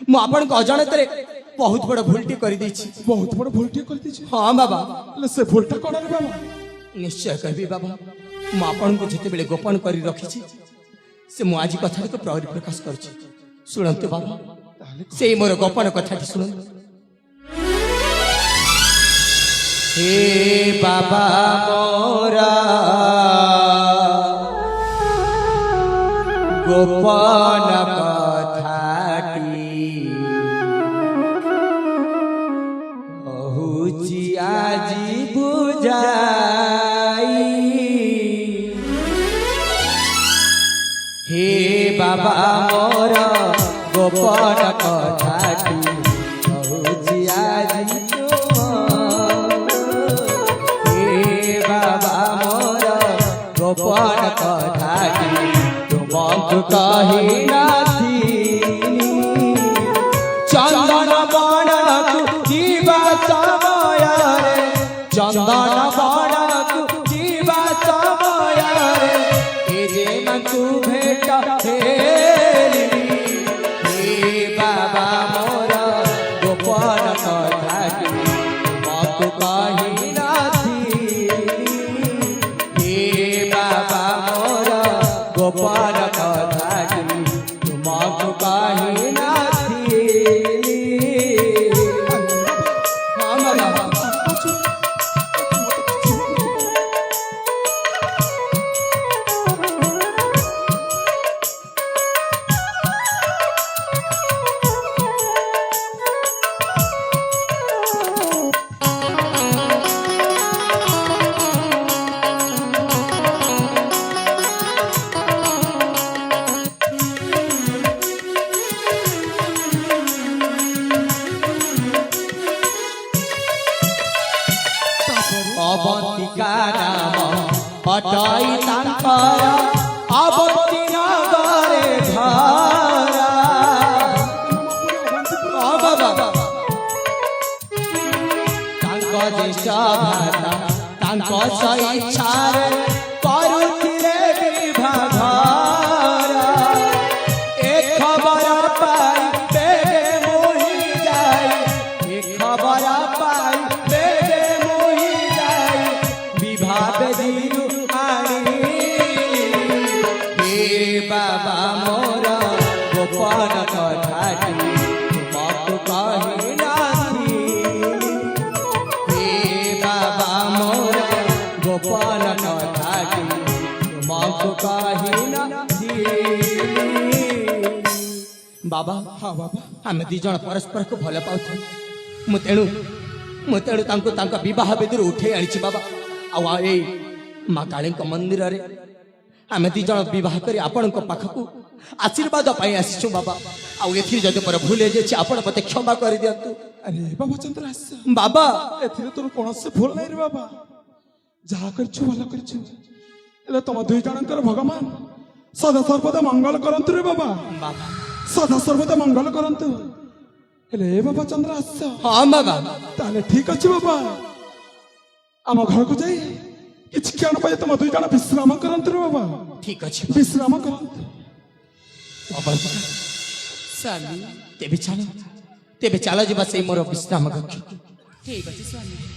ମୁଁ ଆପଣଙ୍କ ଅଜାଣତରେ ବହୁତ ବଡ଼ ଭୁଲଟି କରିଦେଇଛି। बहुत बड़ भूलटी कर दीजिए। ହଁ ବାବା ले से भूलटा कौन रे बाबा? ନିଶ୍ଚୟ କହିବି ବାବା। ମୁଁ ଆପଣଙ୍କୁ ଯେତେବେଳେ ଗୋପନ କରି ରଖିଛି ସେ ମୁଁ ଆଜି କଥାଟିକୁ ପରିପ୍ରକାଶ କରୁଛି। ଶୁଣନ୍ତୁ ବାବା, ସେଇ ମୋର ଗୋପନ କଥାଟି ଶୁଣନ୍ତୁ। ହେ ବାବା ମୋରା ଗୋପନ କଥାଟି କହୁଛି ଆଜି ବୁଝାଇ। ହେ ବାବା ମୋର ଗୋପନ କଥାଟି କହୁଛି ଆଜି ହେ ବାବା ମୋର ଗୋପନ କଥାଟି ତୁମକୁ କହି ନଥିଲି। ଚନ୍ଦନ ବଣକୁ ଯିବା ସମୟରେ ଚନ୍ଦନ ବଣକୁ ଯିବା ସମୟରେ ଏ ଯେ ମଙ୍କୁ ଭେଟ ହେଲି। ହେ ବାବା ମୋର ଗୋପନ କଥାଟି ତୁମକୁ କହି ନଥିଲି। ହେ ବାବା ମୋର ଗୋପନ କଥାଟି ତୁମକୁ କହି ନଥିଲି। ହଁ ବାବା ଅବନ୍ତିକା ନାମ ହଟାଇ ତାଙ୍କର ଅବନ୍ତୀ ନଗରେ ଧରା। ବାବା ତାଙ୍କ ଦେଶ ଭାତା ତାଙ୍କ ସ୍ୱଇଚ୍ଛାରେ କରୁଥିଲେ ବିଭାଘର। ଏ ଖବର ପାଇ ବେବେ ମୋହି ଯାଇ ଏ ଖବର ପାଇ ବେବେ ମୋହି ଯାଇ ବିଭାଗ ଦିନୁ ଆଣି। ହେ ବାବା ମୋର ଗୋପନ କଥାଟି ତୁମକୁ କହି ନଥିଲି। ହେ ବାବା ମୋର ଗୋପନ କଥାଟି ତୁମକୁ କହି ନଥିଲି। ବାବା हाँ बाबा ଆମେ ଦି ଜଣ ପରସ୍ପରକୁ ଭଲ ପାଉଥିଲୁ। ମୁଁ ତେଣୁ ତାଙ୍କ ବିବାହ ବେଦୀରୁ ଉଠେଇ ଆଣିଛି ବାବା। ଆଉ ଏଇ ମା କାଳୀଙ୍କ ମନ୍ଦିରରେ ଆମେ ଦି ଜଣ ବିବାହ କରି ଆପଣଙ୍କ ପାଖକୁ ଆଶୀର୍ବାଦ ପାଇଁ ଆସିଛୁ ବାବା। ଆଉ ଏଥିରେ ଯଦି ମୋର ଭୁଲ ହେଇଯାଇଛି ଆପଣ ମୋତେ କ୍ଷମା କରିଦିଅନ୍ତୁ अरे बाबा चंद्र आस ବାବା। एथिरे तोर कोनसे भूल नहीं रे बाबा। जहा करछु भला करछु। एले तुम दुई जनकर भगवान सदा सर्वदा मंगल करंतु रे बाबा। ବାବା सदा सर्वदा मंगल करंतु। एले बाबा चंद्र आस ହଁ ବାବା ताले ठीक अछि बाबा। आम घर को जाई किछ क्षण पाए तुम दुई जन विश्राम करंतु रे बाबा। ଠିକ ଅଛି विश्राम करंतु। ଅବନ୍ତିକା ତେବେ ଚାଲ ଯିବା ସେଇ ମୋର ବିଶ୍ରାମ କକ୍ଷ। ଠିକ ଅଛି ସ୍ୱାମୀ।